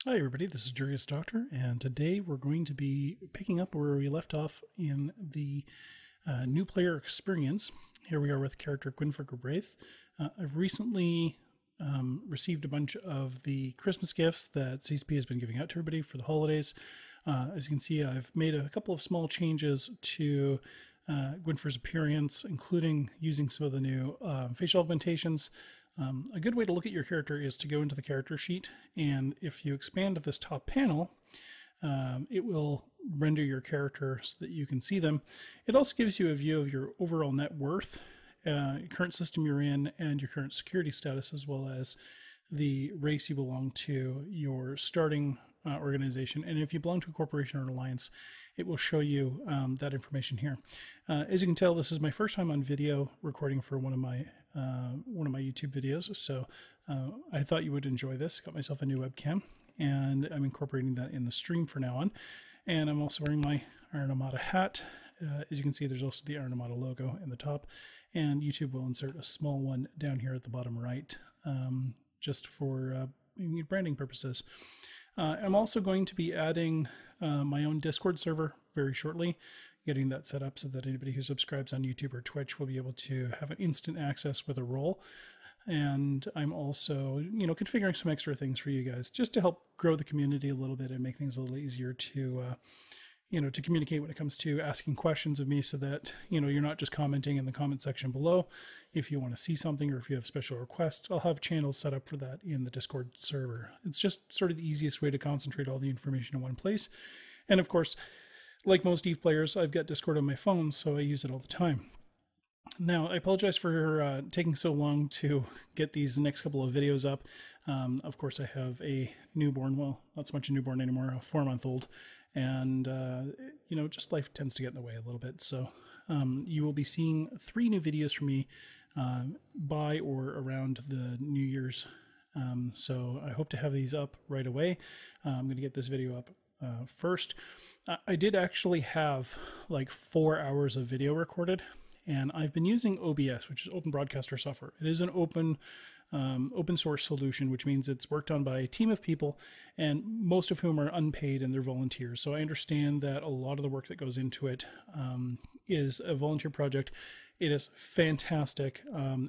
Hi everybody, this is Jurious Doctor, and today we're going to be picking up where we left off in the new player experience. Here we are with character Gwynfor Gabraith. I've recently received a bunch of the Christmas gifts that CCP has been giving out to everybody for the holidays. As you can see, I've made a couple of small changes to Gwynfor's appearance, including using some of the new facial augmentations. A good way to look at your character is to go into the character sheet, and if you expand this top panel, it will render your character so that you can see them. It also gives you a view of your overall net worth, current system you're in, and your current security status, as well as the race you belong to, your starting organization, and if you belong to a corporation or an alliance, it will show you that information here. As you can tell, this is my first time on video recording for one of my YouTube videos, so I thought you would enjoy this. Got myself a new webcam, and I'm incorporating that in the stream from now on. And I'm also wearing my Iron Armada hat. As you can see, there's also the Iron Armada logo in the top, and YouTube will insert a small one down here at the bottom right, just for branding purposes. I'm also going to be adding my own Discord server very shortly, getting that set up so that anybody who subscribes on YouTube or Twitch will be able to have an instant access with a role. And I'm also, configuring some extra things for you guys just to help grow the community a little bit and make things a little easier to to communicate when it comes to asking questions of me, so that, you're not just commenting in the comment section below. If you want to see something or if you have special requests, I'll have channels set up for that in the Discord server. It's just sort of the easiest way to concentrate all the information in one place. And of course, like most EVE players, I've got Discord on my phone, so I use it all the time. Now, I apologize for taking so long to get these next couple of videos up. Of course, I have a newborn, well, not so much a newborn anymore, a 4-month-old. And, just life tends to get in the way a little bit. So you will be seeing 3 new videos from me by or around the New Year's. So I hope to have these up right away. I'm going to get this video up first. I did actually have like 4 hours of video recorded, and I've been using OBS, which is Open Broadcaster Software. It is an open source solution, which means it's worked on by a team of people, and most of whom are unpaid and they're volunteers. So I understand that a lot of the work that goes into it is a volunteer project. It is fantastic.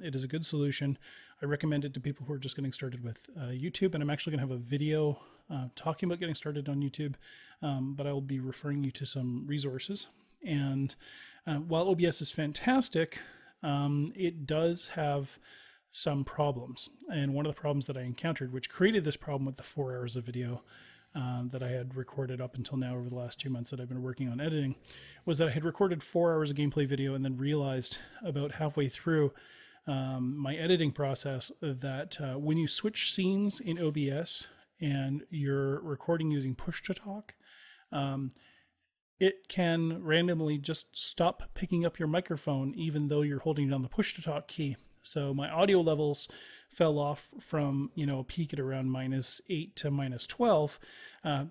It is a good solution. I recommend it to people who are just getting started with YouTube, and I'm actually going to have a video talking about getting started on YouTube, but I will be referring you to some resources. And while OBS is fantastic, it does have some problems. And one of the problems that I encountered, which created this problem with the 4 hours of video that I had recorded up until now over the last 2 months that I've been working on editing, was that I had recorded 4 hours of gameplay video and then realized about halfway through my editing process that when you switch scenes in OBS and you're recording using push-to-talk, it can randomly just stop picking up your microphone even though you're holding down the push-to-talk key. So my audio levels fell off from, a peak at around -8 to -12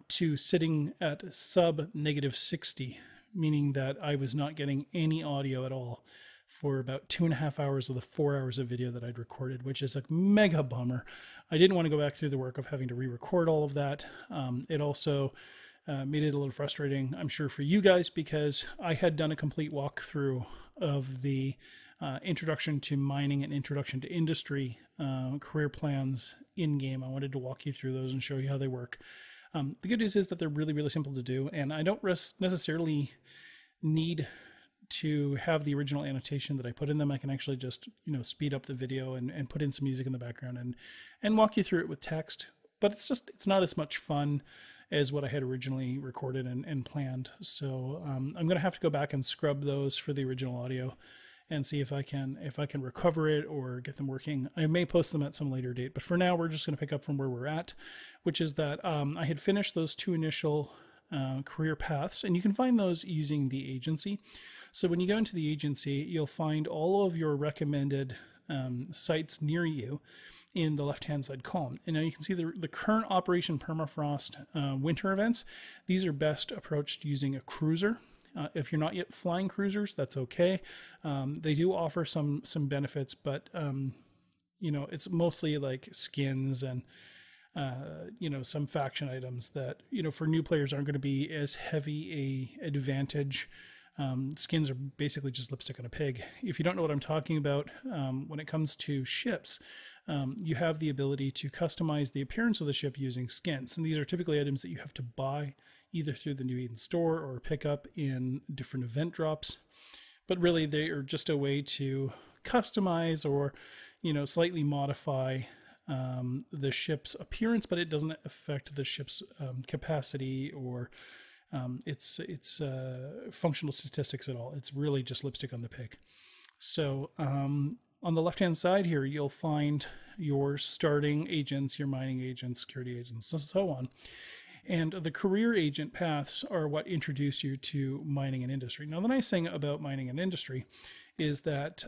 to sitting at sub -60, meaning that I was not getting any audio at all for about 2.5 hours of the 4 hours of video that I'd recorded, which is a mega bummer. I didn't want to go back through the work of having to re-record all of that. It also made it a little frustrating, I'm sure, for you guys, because I had done a complete walkthrough of the introduction to mining and introduction to industry career plans in-game. I wanted to walk you through those and show you how they work. The good news is that they're really, really simple to do, and I don't necessarily need to have the original annotation that I put in them. I can actually just, speed up the video and put in some music in the background and walk you through it with text. But it's not as much fun as what I had originally recorded and planned. So I'm going to have to go back and scrub those for the original audio and see if I can recover it or get them working. I may post them at some later date, but for now we're just going to pick up from where we're at, which is that I had finished those 2 initial career paths, and you can find those using the agency. So when you go into the agency, you'll find all of your recommended sites near you in the left-hand side column. And now you can see the current Operation Permafrost winter events. These are best approached using a cruiser. If you're not yet flying cruisers, that's okay. They do offer some benefits, but it's mostly like skins and you know, some faction items that, you know, for new players aren't going to be as heavy a advantage. Skins are basically just lipstick on a pig. If you don't know what I'm talking about, when it comes to ships, you have the ability to customize the appearance of the ship using skins. And these are typically items that you have to buy either through the New Eden store or pick up in different event drops. But really, they are just a way to customize or, you know, slightly modify the ship's appearance, but it doesn't affect the ship's capacity or its functional statistics at all. It's really just lipstick on the pig. So on the left-hand side here, you'll find your starting agents, your mining agents, security agents, and so on. And the career agent paths are what introduce you to mining and industry. Now, the nice thing about mining and industry is that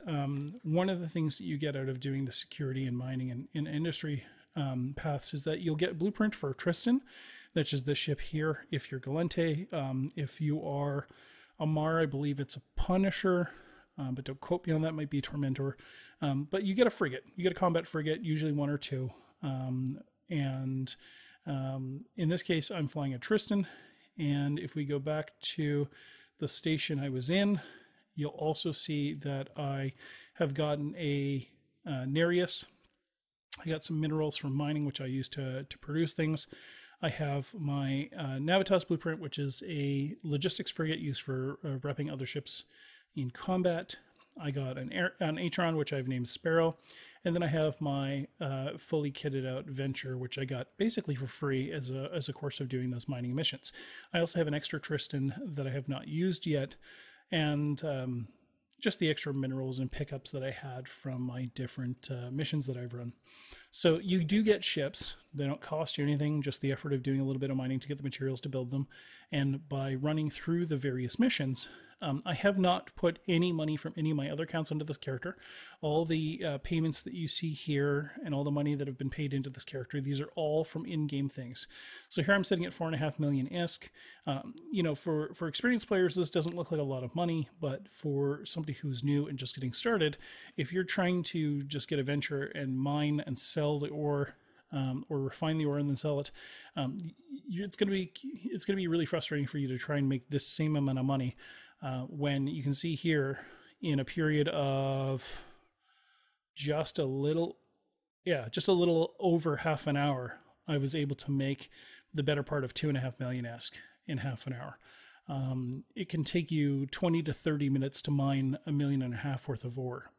one of the things that you get out of doing the security and mining and industry paths is that you'll get blueprint for Tristan, which is the ship here. If you're Galente, if you are Amar, I believe it's a Punisher, but don't quote me on that, might be Tormentor. But you get a frigate. You get a combat frigate, usually one or two. In this case, I'm flying a Tristan. And if we go back to the station I was in, you'll also see that I have gotten a Nereus. I got some minerals from mining, which I use to produce things. I have my Navitas blueprint, which is a logistics frigate used for repping other ships in combat. I got an Atron, which I've named Sparrow. And then I have my fully kitted out Venture, which I got basically for free as a course of doing those mining missions. I also have an extra Tristan that I have not used yet, and just the extra minerals and pickups that I had from my different missions that I've run. So you do get ships. They don't cost you anything, just the effort of doing a little bit of mining to get the materials to build them. And by running through the various missions, I have not put any money from any of my other accounts into this character. All the payments that you see here and all the money that have been paid into this character, these are all from in-game things. So here I'm sitting at 4.5 million ISK. You know, for experienced players, this doesn't look like a lot of money, but for somebody who's new and just getting started, if you're trying to just get a venture and mine and sell the ore, or refine the ore and then sell it, it's going to be really frustrating for you to try and make this same amount of money when you can see here in a period of just a little over half an hour, I was able to make the better part of 2.5 million ESK in half an hour. It can take you 20 to 30 minutes to mine 1.5 million worth of ore.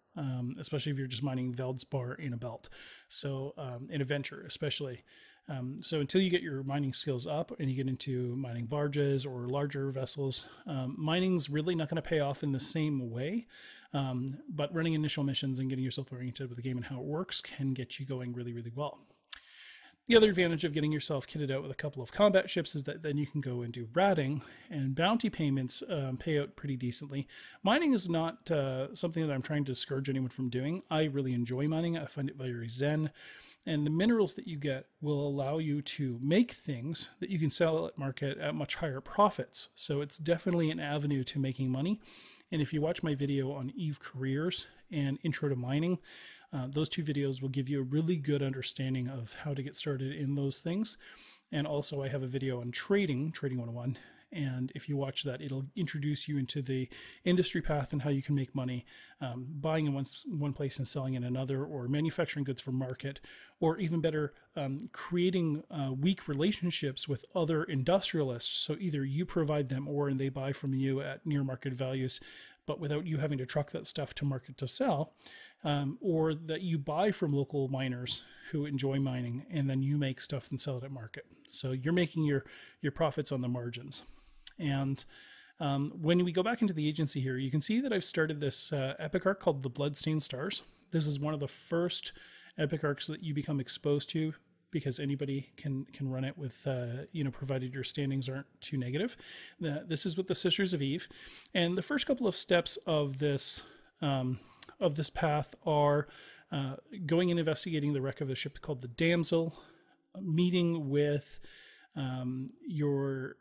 Especially if you're just mining Veldspar in a belt. So in a venture, especially. So until you get your mining skills up and you get into mining barges or larger vessels, mining's really not going to pay off in the same way. But running initial missions and getting yourself oriented with the game and how it works can get you going really, really well. The other advantage of getting yourself kitted out with a couple of combat ships is that then you can go and do ratting, and bounty payments pay out pretty decently. Mining is not something that I'm trying to discourage anyone from doing. I really enjoy mining. I find it very zen. And the minerals that you get will allow you to make things that you can sell at market at much higher profits. So it's definitely an avenue to making money. And if you watch my video on Eve Careers and Intro to Mining, those two videos will give you a really good understanding of how to get started in those things. And also I have a video on trading 101. And if you watch that, it'll introduce you into the industry path and how you can make money buying in one place and selling in another, or manufacturing goods for market, or even better, creating weak relationships with other industrialists. So either you provide them ore and they buy from you at near market values, but without you having to truck that stuff to market to sell, or that you buy from local miners who enjoy mining and then you make stuff and sell it at market. So you're making your profits on the margins. And when we go back into the agency here, you can see that I've started this epic arc called the Bloodstained Stars. This is one of the first epic arcs that you become exposed to, because anybody can run it with, provided your standings aren't too negative. This is with the Sisters of Eve. And the first couple of steps of this path are going and investigating the wreck of a ship called the Damsel, meeting with your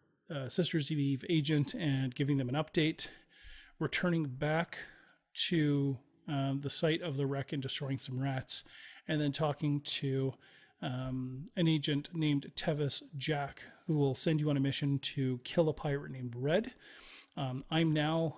Sisters of Eve agent and giving them an update, returning back to the site of the wreck and destroying some rats, and then talking to an agent named Tevis Jack, who will send you on a mission to kill a pirate named Red. I'm now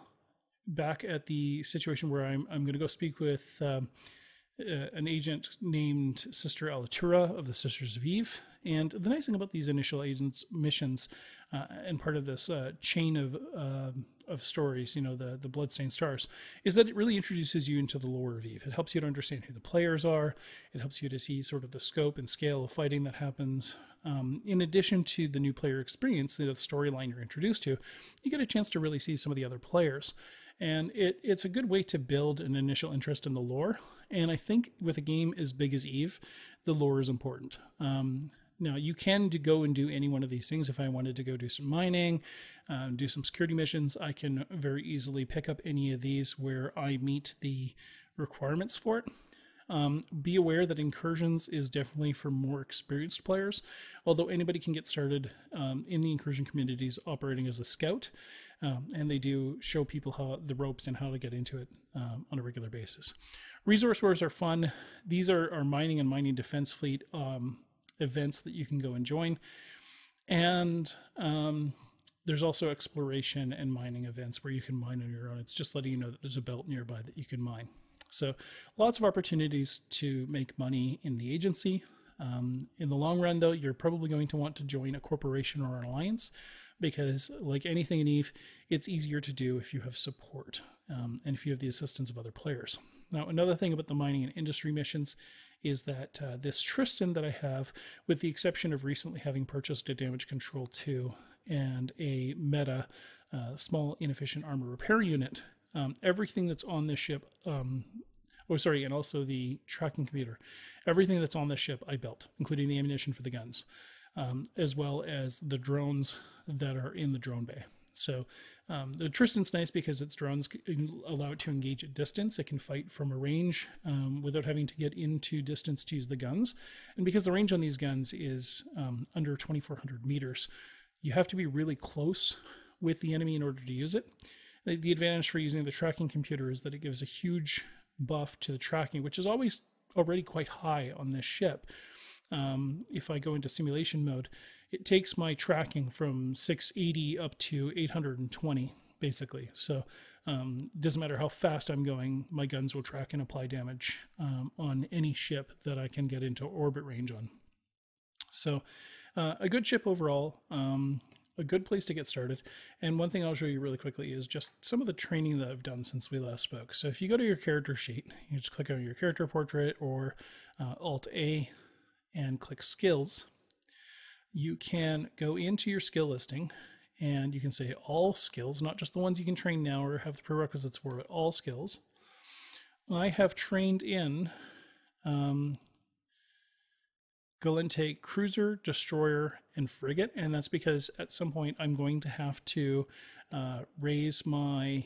back at the situation where I'm going to go speak with an agent named Sister Alatura of the Sisters of Eve. And the nice thing about these initial agents missions and part of this chain of stories, you know, the Bloodstained Stars, is that it really introduces you into the lore of Eve. It helps you to understand who the players are. It helps you to see sort of the scope and scale of fighting that happens. In addition to the new player experience, the storyline you're introduced to, you get a chance to really see some of the other players. And it's a good way to build an initial interest in the lore. And I think with a game as big as Eve, the lore is important. Now, you can go and do any one of these things. If I wanted to go do some mining, do some security missions, I can very easily pick up any of these where I meet the requirements for it. Be aware that incursions is definitely for more experienced players, although anybody can get started in the incursion communities operating as a scout, and they do show people how the ropes and how to get into it on a regular basis. Resource wars are fun. These are mining and mining defense fleet events that you can go and join, and there's also exploration and mining events where you can mine on your own. It's just letting you know that there's a belt nearby that you can mine. So lots of opportunities to make money in the agency. In the long run, though, you're probably going to want to join a corporation or an alliance because, like anything in Eve, it's easier to do if you have support and if you have the assistance of other players. Now, another thing about the mining and industry missions is that this Tristan that I have, with the exception of recently having purchased a damage control 2 and a meta small inefficient armor repair unit, everything that's on this ship, and also the tracking computer, everything that's on this ship I built, including the ammunition for the guns, as well as the drones that are in the drone bay. So the Tristan's nice because its drones allow it to engage at distance. It can fight from a range without having to get into distance to use the guns. And because the range on these guns is under 2,400 meters, you have to be really close with the enemy in order to use it. The advantage for using the tracking computer is that it gives a huge buff to the tracking, which is already quite high on this ship. If I go into simulation mode, it takes my tracking from 680 up to 820, basically. So doesn't matter how fast I'm going, my guns will track and apply damage on any ship that I can get into orbit range on. So a good ship overall, a good place to get started. And one thing I'll show you really quickly is just some of the training that I've done since we last spoke. So if you go to your character sheet, you just click on your character portrait or Alt-A and click Skills. You can go into your skill listing and you can say all skills, not just the ones you can train now or have the prerequisites for, but all skills. I have trained in Galente Cruiser, Destroyer, and Frigate, and that's because at some point I'm going to have to raise my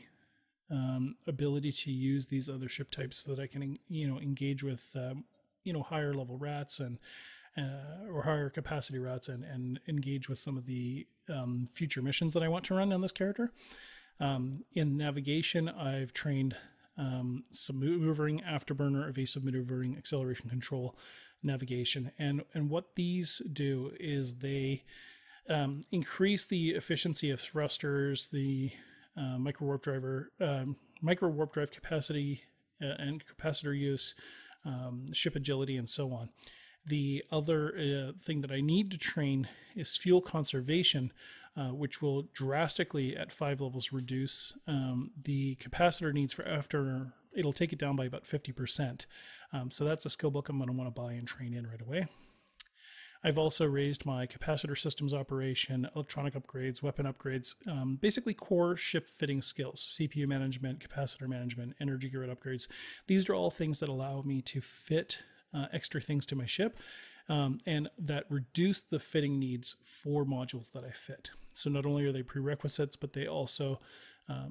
ability to use these other ship types so that I can, engage with, higher level rats and or higher capacity rats and engage with some of the future missions that I want to run on this character. In navigation, I've trained submaneuvering, afterburner, evasive maneuvering, acceleration control, navigation, and what these do is they increase the efficiency of thrusters, the micro warp drive capacity and capacitor use, ship agility, and so on. The other thing that I need to train is fuel conservation, which will drastically at 5 levels reduce the capacitor needs for after. It'll take it down by about 50%. So that's a skill book I'm going to want to buy and train in right away. I've also raised my capacitor systems operation, electronic upgrades, weapon upgrades, basically core ship fitting skills, CPU management, capacitor management, energy grid upgrades. These are all things that allow me to fit extra things to my ship and that reduce the fitting needs for modules that I fit. So not only are they prerequisites, but they also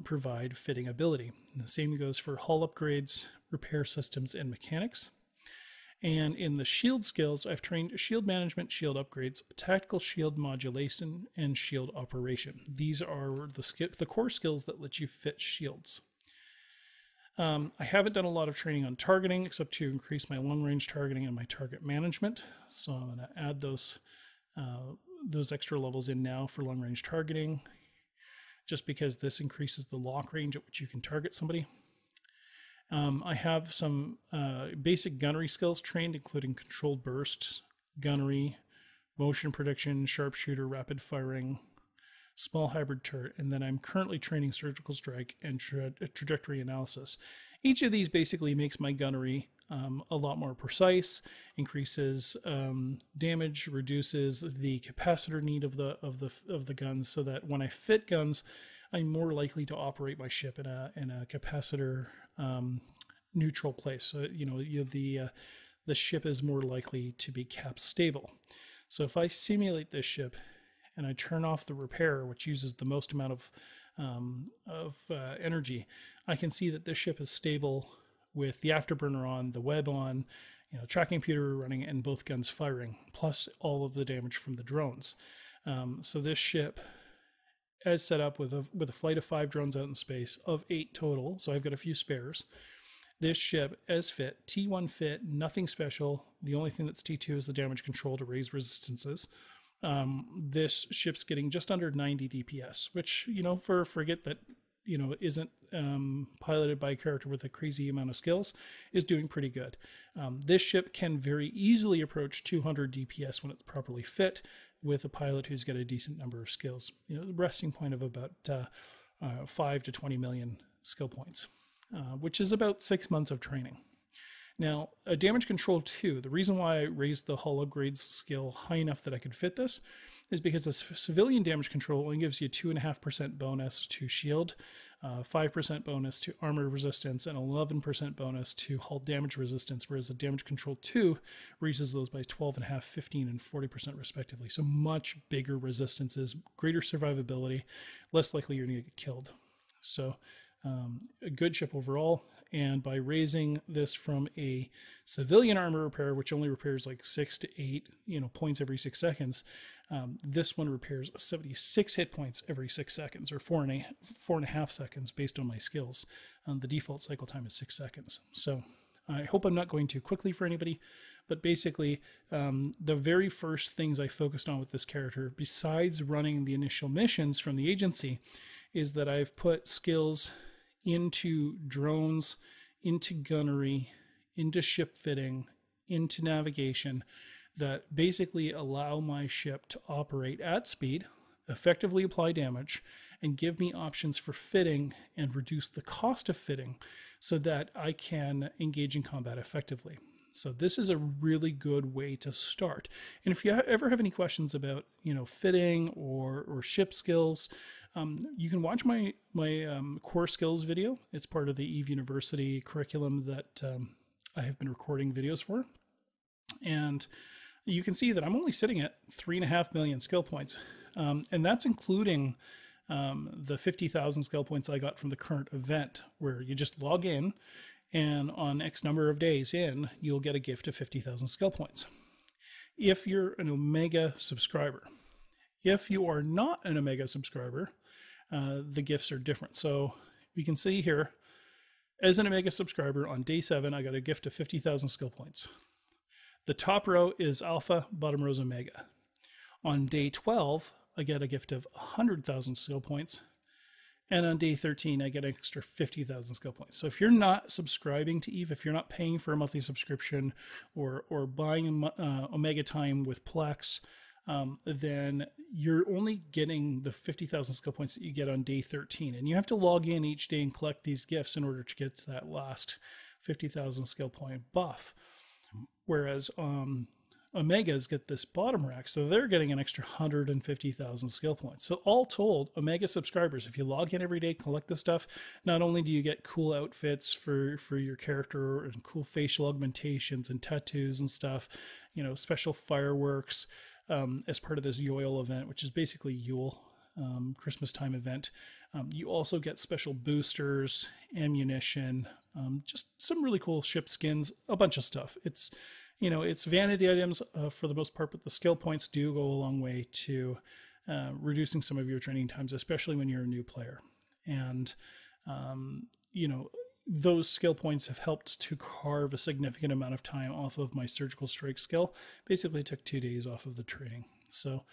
provide fitting ability. And the same goes for hull upgrades, repair systems, and mechanics. And in the shield skills, I've trained shield management, shield upgrades, tactical shield modulation, and shield operation. These are the core skills that let you fit shields. I haven't done a lot of training on targeting except to increase my long range targeting and my target management. So I'm going to add those extra levels in now for long range targeting, just because this increases the lock range at which you can target somebody. I have some basic gunnery skills trained, including controlled bursts, gunnery, motion prediction, sharpshooter, rapid firing, small hybrid turret, and then I'm currently training surgical strike and trajectory analysis. Each of these basically makes my gunnery a lot more precise, increases damage, reduces the capacitor need of the guns, so that when I fit guns, I'm more likely to operate my ship in a capacitor neutral place. So the ship is more likely to be cap stable. So if I simulate this ship and I turn off the repair, which uses the most amount of energy, I can see that this ship is stable with the afterburner on, the web on, tracking computer running, and both guns firing, plus all of the damage from the drones. So this ship, as set up with a flight of 5 drones out in space, of 8 total, so I've got a few spares. This ship, as fit, T1 fit, nothing special. The only thing that's T2 is the damage control to raise resistances. This ship's getting just under 90 DPS, which, for a frigate that, isn't piloted by a character with a crazy amount of skills, is doing pretty good. This ship can very easily approach 200 DPS when it's properly fit, with a pilot who's got a decent number of skills. The resting point of about 5 to 20 million skill points, which is about 6 months of training. Now, a damage control 2, the reason why I raised the hull upgrades skill high enough that I could fit this is because the civilian damage control only gives you 2.5% bonus to shield, 5% bonus to armor resistance, and 11% bonus to hull damage resistance, whereas the damage control 2 raises those by 12.5%, 15%, and 40% respectively. So much bigger resistances, greater survivability, less likely you're going to get killed. So a good ship overall. And by raising this from a civilian armor repair, which only repairs like 6 to 8 points every 6 seconds, this one repairs 76 hit points every 6 seconds, or 4.5 seconds based on my skills. The default cycle time is 6 seconds. So I hope I'm not going too quickly for anybody, but basically the very first things I focused on with this character, besides running the initial missions from the agency, is that I've put skills into drones, into gunnery, into ship fitting, into navigation, that basically allow my ship to operate at speed, effectively apply damage, and give me options for fitting and reduce the cost of fitting so that I can engage in combat effectively. So this is a really good way to start. And if you ever have any questions about, fitting or ship skills, you can watch my core skills video. It's part of the EVE University curriculum that I have been recording videos for. And you can see that I'm only sitting at 3.5 million skill points. And that's including the 50,000 skill points I got from the current event, where you just log in, and on X number of days in, you'll get a gift of 50,000 skill points. If you're an Omega subscriber. If you are not an Omega subscriber, the gifts are different. So we can see here, as an Omega subscriber, on day 7, I got a gift of 50,000 skill points. The top row is Alpha, bottom row is Omega. On day 12, I get a gift of 100,000 skill points. And on day 13, I get an extra 50,000 skill points. So if you're not subscribing to EVE, if you're not paying for a monthly subscription or buying Omega time with Plex, then you're only getting the 50,000 skill points that you get on day 13. And you have to log in each day and collect these gifts in order to get to that last 50,000 skill point buff. Whereas Omegas get this bottom rack, so they're getting an extra 150,000 skill points. So all told, Omega subscribers, if you log in every day, collect this stuff, not only do you get cool outfits for your character and cool facial augmentations and tattoos and stuff, special fireworks, as part of this Yule event, which is basically Yule, Christmas time event. You also get special boosters, ammunition, just some really cool ship skins, a bunch of stuff. It's vanity items for the most part, but the skill points do go a long way to reducing some of your training times, especially when you're a new player. And those skill points have helped to carve a significant amount of time off of my surgical strike skill. Basically took 2 days off of the training. So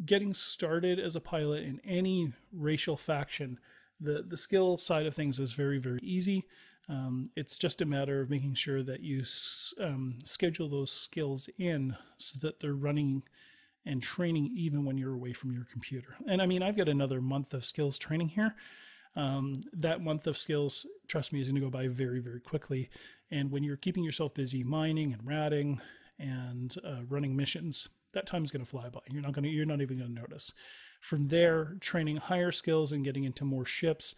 getting started as a pilot in any racial faction, the skill side of things is very, very easy. It's just a matter of making sure that you schedule those skills in so that they're running and training even when you're away from your computer. And I mean, I've got another month of skills training here. That month of skills, trust me, is going to go by very, very quickly. And when you're keeping yourself busy mining and ratting and running missions, that time is going to fly by. You're not even going to notice. From there, training higher skills and getting into more ships,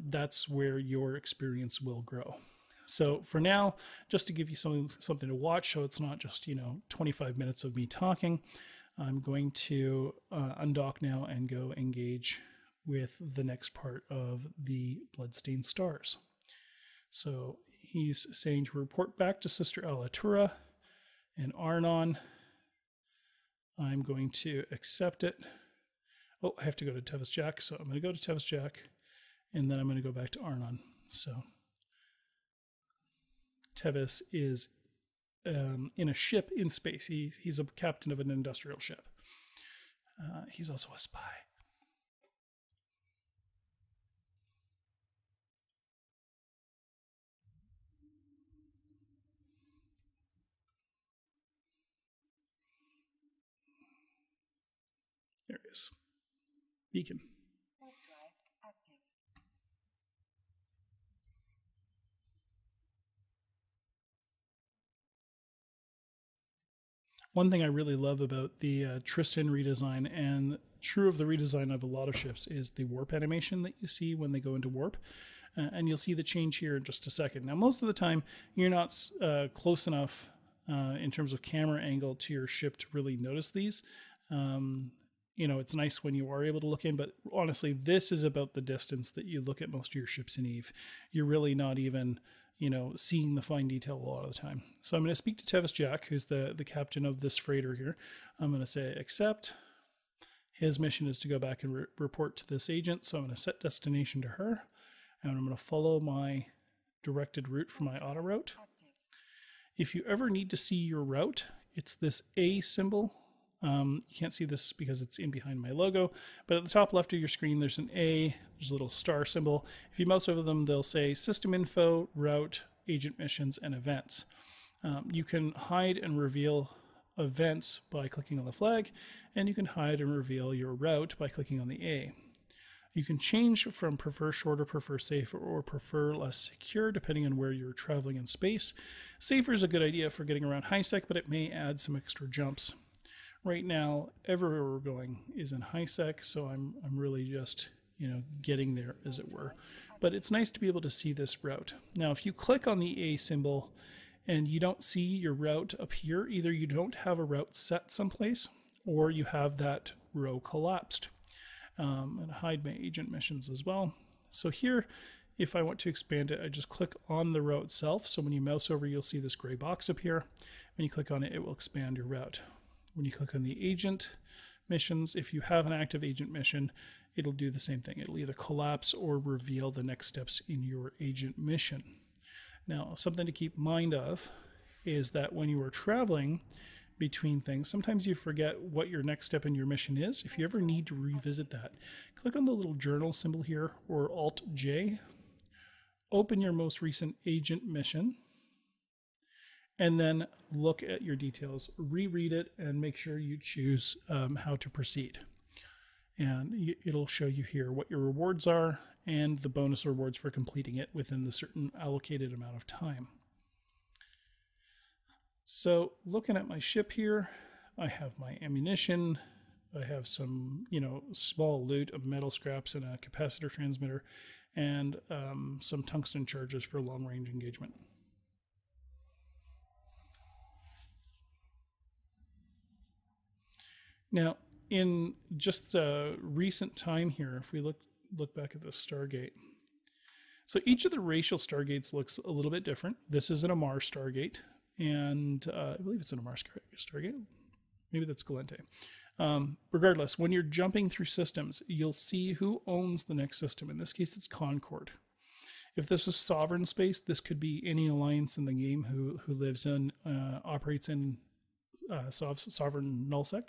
that's where your experience will grow. So for now, just to give you something to watch, so it's not just 25 minutes of me talking, I'm going to undock now and go engage with the next part of the Bloodstained Stars. So he's saying to report back to Sister Alatura and Arnon. I'm going to accept it. Oh, I have to go to Tevis Jack, so I'm going to go to Tevis Jack, and then I'm going to go back to Arnon. So Tevis is in a ship in space. He's a captain of an industrial ship. He's also a spy. There it is. Beacon. One thing I really love about the Tristan redesign, and true of the redesign of a lot of ships, is the warp animation that you see when they go into warp. And you'll see the change here in just a second. Now, most of the time, you're not close enough in terms of camera angle to your ship to really notice these. It's nice when you are able to look in, but honestly, this is about the distance that you look at most of your ships in EVE. You're really not even, seeing the fine detail a lot of the time. So I'm going to speak to Tevis Jack, who's the captain of this freighter here. I'm going to say accept. His mission is to go back and report to this agent. So I'm going to set destination to her, and I'm going to follow my directed route for my auto route. If you ever need to see your route, it's this A symbol. You can't see this because it's in behind my logo, but at the top left of your screen, there's an A, there's a little star symbol. If you mouse over them, they'll say system info, route, agent missions, and events. You can hide and reveal events by clicking on the flag, and you can hide and reveal your route by clicking on the A. You can change from prefer shorter, prefer safer, or prefer less secure, depending on where you're traveling in space. Safer is a good idea for getting around high sec, but it may add some extra jumps. Right now, everywhere we're going is in high sec, so I'm really just, getting there, as it were. But it's nice to be able to see this route. Now, if you click on the A symbol and you don't see your route appear, either you don't have a route set someplace, or you have that row collapsed. And hide my agent missions as well. So here, if I want to expand it, I just click on the row itself. So when you mouse over, you'll see this gray box appear. When you click on it, it will expand your route. When you click on the agent missions, if you have an active agent mission, it'll do the same thing. It'll either collapse or reveal the next steps in your agent mission. Now, something to keep mind of is that when you are traveling between things, sometimes you forget what your next step in your mission is. If you ever need to revisit that, click on the little journal symbol here, or Alt-J, open your most recent agent mission, and then look at your details, reread it, and make sure you choose how to proceed. And it'll show you here what your rewards are and the bonus rewards for completing it within the certain allocated amount of time. So looking at my ship here, I have my ammunition, I have some, small loot of metal scraps and a capacitor transmitter, and some tungsten charges for long-range engagement. Now, in just recent time here, if we look back at the Stargate, so each of the racial Stargates looks a little bit different. This is an Amar Stargate, and I believe it's an Amar Stargate. Maybe that's Galente. Regardless, when you're jumping through systems, you'll see who owns the next system. In this case, it's Concord. If this was sovereign space, this could be any alliance in the game who lives in, operates in sovereign nullsec.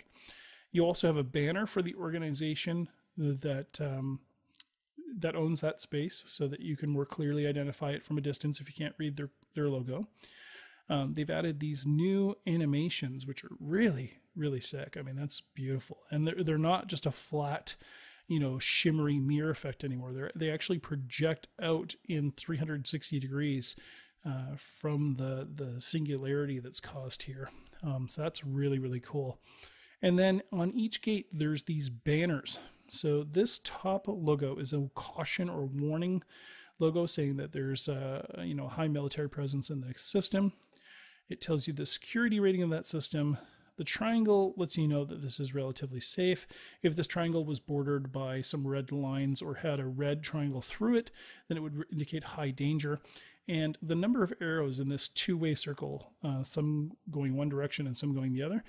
You also have a banner for the organization that that owns that space, so that you can more clearly identify it from a distance if you can't read their logo. They've added these new animations, which are really, really sick. I mean, that's beautiful. And they're not just a flat, you know, shimmery mirror effect anymore. They actually project out in 360 degrees from the singularity that's caused here. So that's really, really cool. And then on each gate, there's these banners. So this top logo is a caution or warning logo saying that there's you know, high military presence in the system. It tells you the security rating of that system. The triangle lets you know that this is relatively safe. If this triangle was bordered by some red lines or had a red triangle through it, then it would indicate high danger. And the number of arrows in this two-way circle, some going one direction and some going the other,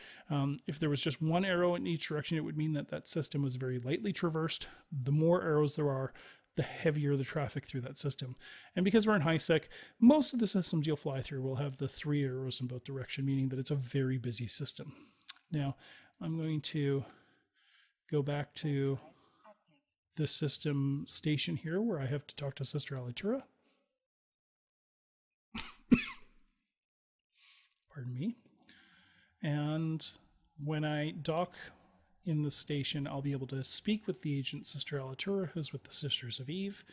if there was just one arrow in each direction, it would mean that that system was very lightly traversed. The more arrows there are, the heavier the traffic through that system. And because we're in high sec, most of the systems you'll fly through will have the 3 arrows in both directions, meaning that it's a very busy system. Now, I'm going to go back to the system station here where I have to talk to Sister Alitura. Pardon me. And when I dock in the station, I'll be able to speak with the agent Sister Alitura, who's with the Sisters of Eve.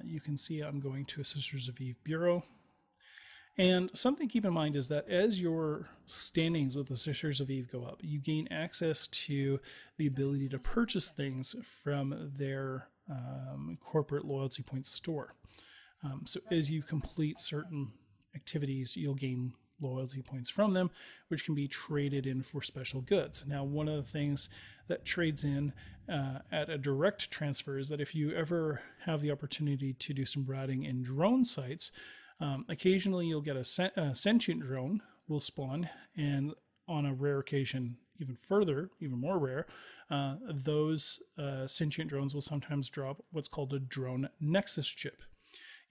You can see I'm going to a Sisters of Eve bureau. And something to keep in mind is that as your standings with the Sisters of Eve go up, you gain access to the ability to purchase things from their corporate loyalty points store. So as you complete certain activities, you'll gain loyalty points from them, which can be traded in for special goods. Now, one of the things that trades in at a direct transfer is that if you ever have the opportunity to do some routing in drone sites, occasionally you'll get a sentient drone will spawn, and on a rare occasion, even more rare, those sentient drones will sometimes drop what's called a drone nexus chip.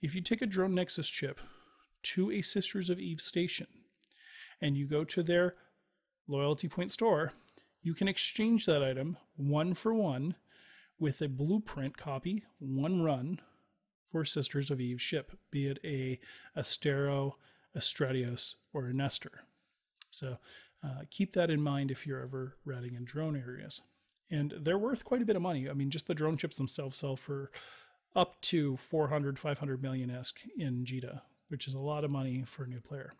If you take a drone nexus chip to a Sisters of Eve station and you go to their loyalty point store, you can exchange that item 1 for 1 with a blueprint copy, 1 run, for Sisters of Eve ship, be it a Astero, a Stratios, or a Nestor. So keep that in mind if you're ever routing in drone areas. And they're worth quite a bit of money. I mean, just the drone chips themselves sell for up to 400, 500 million-esque in JITA, which is a lot of money for a new player.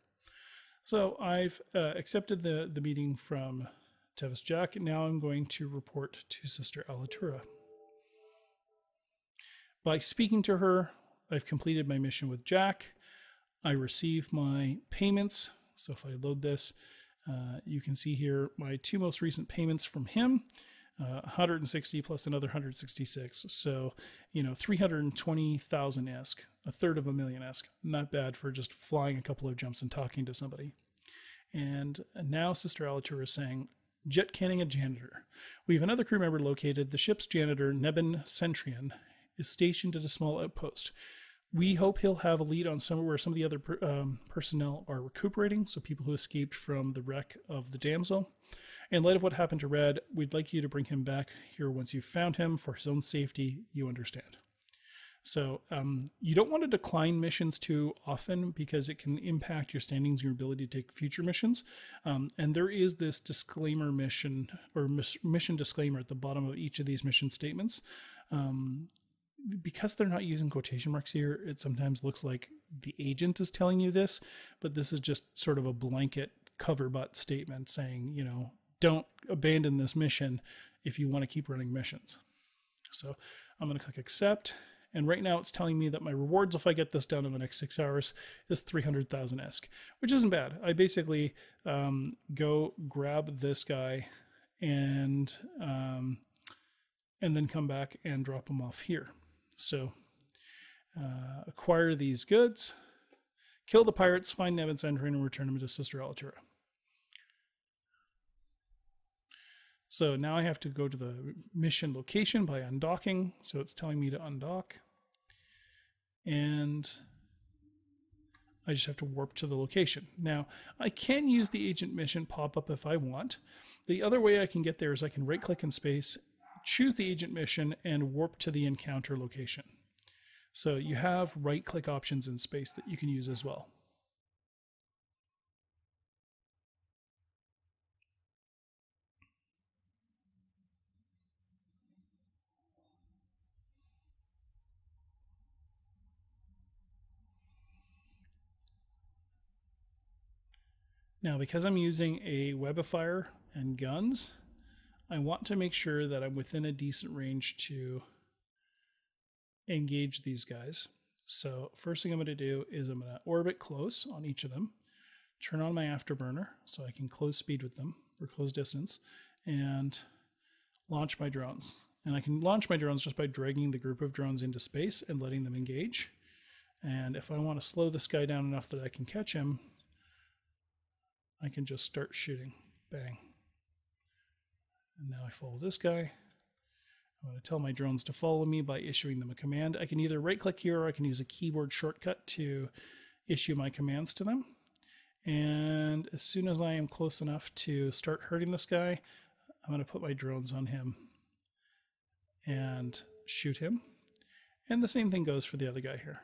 So I've accepted the meeting from Tevis Jack, and now I'm going to report to Sister Alitura. By speaking to her, I've completed my mission with Jack. I receive my payments. So if I load this, you can see here my 2 most recent payments from him. 160 plus another 166. So, you know, 320,000-esque, a third of a million-esque. Not bad for just flying a couple of jumps and talking to somebody. And now Sister Alitura is saying, jet canning a janitor. We have another crew member located. The ship's janitor, Nebin Centrion, is stationed at a small outpost. We hope he'll have a lead on where some of the other personnel are recuperating, so people who escaped from the wreck of the Damsel. In light of what happened to Red, we'd like you to bring him back here once you've found him for his own safety, you understand. So you don't want to decline missions too often because it can impact your standings, your ability to take future missions. And there is this disclaimer mission or mission disclaimer at the bottom of each of these mission statements. Because they're not using quotation marks here, it sometimes looks like the agent is telling you this, but this is just sort of a blanket cover butt statement saying, you know, don't abandon this mission if you want to keep running missions. So I'm going to click accept. And right now it's telling me that my rewards, if I get this done in the next 6 hours, is 300,000-esque, which isn't bad. I basically go grab this guy and then come back and drop him off here. So acquire these goods, kill the pirates, find Nebin Centrion, and return him to Sister Alitura. So now I have to go to the mission location by undocking. So it's telling me to undock. and I just have to warp to the location. Now, I can use the agent mission pop-up if I want. The other way I can get there is I can right-click in space, choose the agent mission, and warp to the encounter location. So you have right-click options in space that you can use as well. Now, because I'm using a web of fire and guns, I want to make sure that I'm within a decent range to engage these guys. So first thing I'm going to do is I'm going to orbit close on each of them, turn on my afterburner so I can close speed with them, or close distance, and launch my drones. And I can launch my drones just by dragging the group of drones into space and letting them engage. And if I want to slow this guy down enough that I can catch him, I can just start shooting. Bang. And now I follow this guy. I'm going to tell my drones to follow me by issuing them a command. I can either right-click here or I can use a keyboard shortcut to issue my commands to them. And as soon as I am close enough to start hurting this guy, I'm going to put my drones on him and shoot him. And the same thing goes for the other guy here.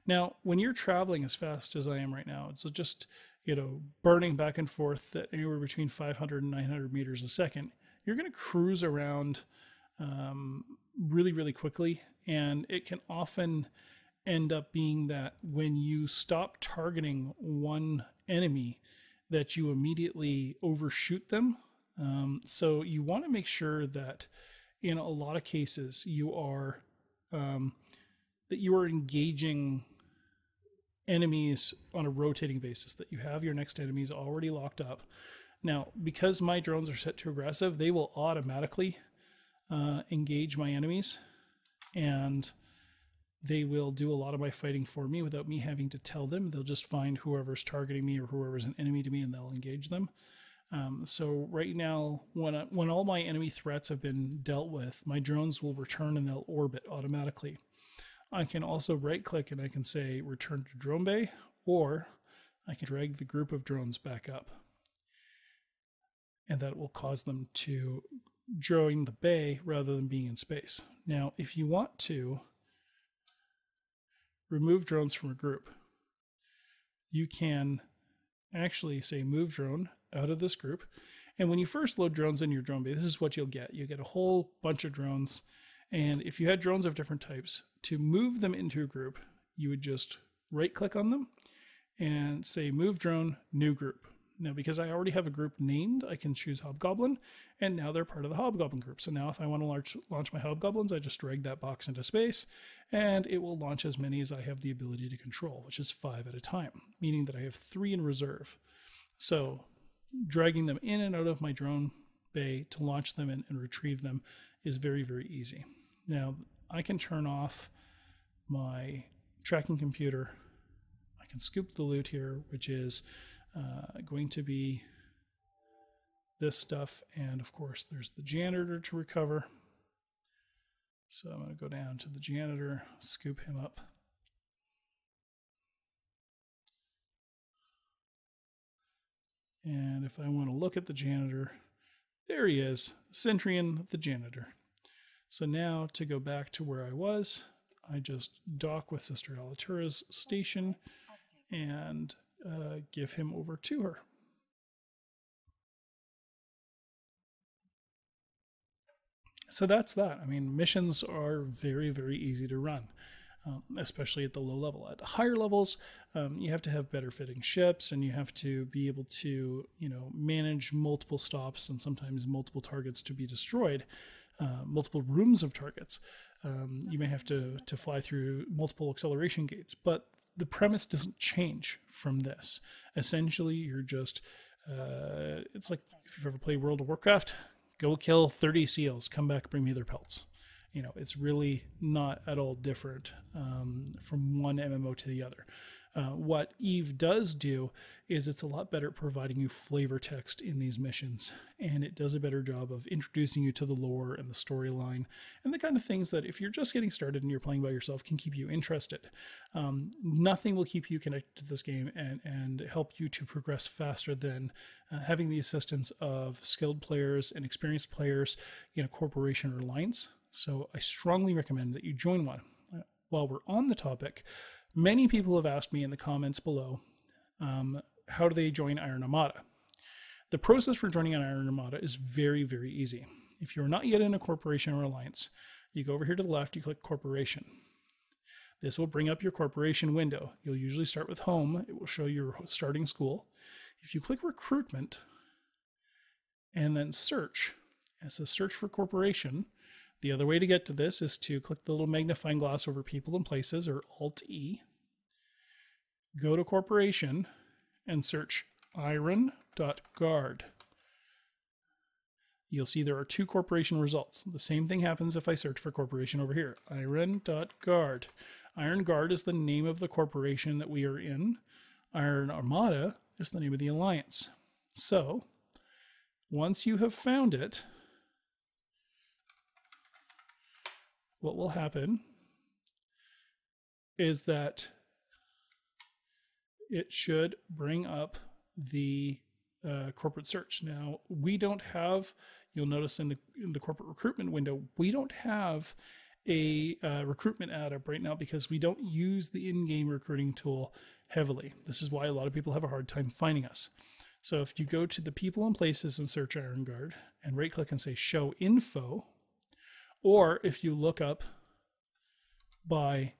Now, when you're traveling as fast as I am right now, so just, burning back and forth at anywhere between 500 and 900 meters a second, you're going to cruise around really, really quickly. And it can often end up being that when you stop targeting one enemy, that you immediately overshoot them. So you want to make sure that in a lot of cases you are engaging enemies on a rotating basis, that you have your next enemies already locked up. Now, because my drones are set to aggressive, they will automatically engage my enemies, and they will do a lot of my fighting for me without me having to tell them. They'll just find whoever's targeting me or whoever's an enemy to me, and they'll engage them. So right now, when all my enemy threats have been dealt with, my drones will return and they'll orbit automatically. I can also right-click and I can say return to drone bay, or I can drag the group of drones back up. And that will cause them to join the bay rather than being in space. Now, if you want to remove drones from a group, you can actually say move drone out of this group. And when you first load drones in your drone bay, this is what you'll get. You get a whole bunch of drones. And if you had drones of different types, to move them into a group, you would just right-click on them and say move drone, new group. Now, because I already have a group named, I can choose Hobgoblin, and now they're part of the Hobgoblin group. So now if I want to launch my Hobgoblins, I just drag that box into space, and it will launch as many as I have the ability to control, which is 5 at a time, meaning that I have 3 in reserve. So dragging them in and out of my drone bay to launch them and retrieve them is very, very easy. Now, I can turn off my tracking computer. I can scoop the loot here, which is going to be this stuff. And of course, there's the janitor to recover. So I'm going to go down to the janitor, scoop him up. And if I want to look at the janitor, there he is, Centrion the janitor. So now to go back to where I was, I just dock with Sister Alitura's station and give him over to her. So that's that. I mean, missions are very, very easy to run, especially at the low level. At higher levels, you have to have better fitting ships, and you have to be able to, manage multiple stops and sometimes multiple targets to be destroyed. Multiple rooms of targets. You may have to fly through multiple acceleration gates, but the premise doesn't change from this. Essentially, you're just, it's like if you've ever played World of Warcraft, go kill 30 seals, come back, bring me their pelts. It's really not at all different from one MMO to the other. What Eve does do is it's a lot better at providing you flavor text in these missions, and it does a better job of introducing you to the lore and the storyline and the kind of things that if you're just getting started and you're playing by yourself can keep you interested. Nothing will keep you connected to this game and help you to progress faster than having the assistance of skilled players and experienced players in a corporation or alliance. So I strongly recommend that you join one. While we're on the topic, many people have asked me in the comments below, how do they join Iron Armada? The process for joining an Iron Armada is very, very easy. If you're not yet in a corporation or alliance, you go over here to the left, you click Corporation. This will bring up your corporation window. You'll usually start with Home. It will show your starting school. If you click Recruitment and then Search, it says Search for Corporation. The other way to get to this is to click the little magnifying glass over People and Places, or Alt-E. Go to Corporation and search iron.guard. You'll see there are 2 corporation results. The same thing happens if I search for corporation over here. Iron.guard. Iron Guard is the name of the corporation that we are in. Iron Armada is the name of the alliance. So, once you have found it, what will happen is that it should bring up the corporate search. Now, we don't have, you'll notice in the corporate recruitment window, we don't have a recruitment ad up right now because we don't use the in-game recruiting tool heavily. This is why a lot of people have a hard time finding us. So if you go to the People and Places and search Iron Guard and right click and say Show Info, or if you look up by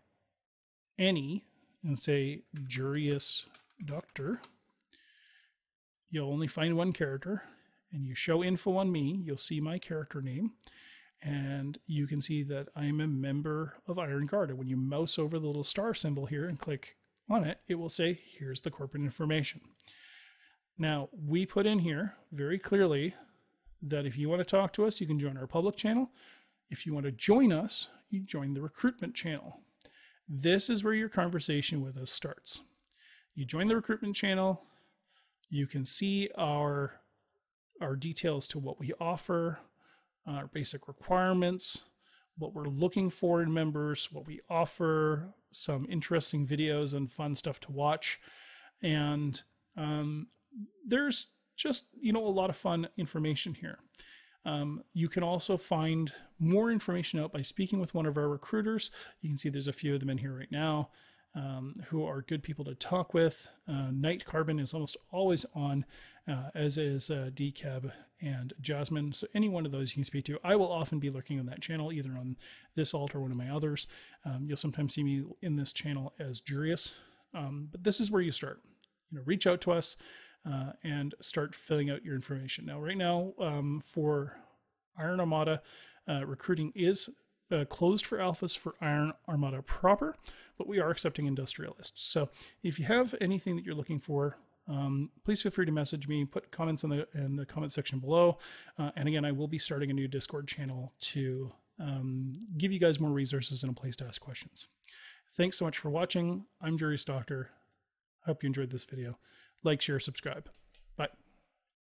any and say Jurius Doctor, you'll only find one character, and you show info on me, you'll see my character name, and you can see that I'm a member of Iron Guard. And when you mouse over the little star symbol here and click on it, it will say, here's the corporate information. Now, we put in here very clearly that if you want to talk to us, you can join our public channel. If you want to join us, you join the recruitment channel. This is where your conversation with us starts. You join the recruitment channel, you can see our details to what we offer, our basic requirements, what we're looking for in members, what we offer, some interesting videos and fun stuff to watch. And there's just, a lot of fun information here. You can also find more information out by speaking with one of our recruiters. You can see there's a few of them in here right now who are good people to talk with. Night Carbon is almost always on, as is Decab and Jasmine. So any one of those you can speak to. I will often be lurking on that channel, either on this alt or one of my others. You'll sometimes see me in this channel as Jurius. But this is where you start. Reach out to us. And start filling out your information. Now, right now, for Iron Armada, recruiting is closed for alphas for Iron Armada proper, but we are accepting industrialists. So if you have anything that you're looking for, please feel free to message me, put comments in the comment section below. And again, I will be starting a new Discord channel to give you guys more resources and a place to ask questions. Thanks so much for watching. I'm Jurius Doctor. I hope you enjoyed this video. Like, share, subscribe. Bye.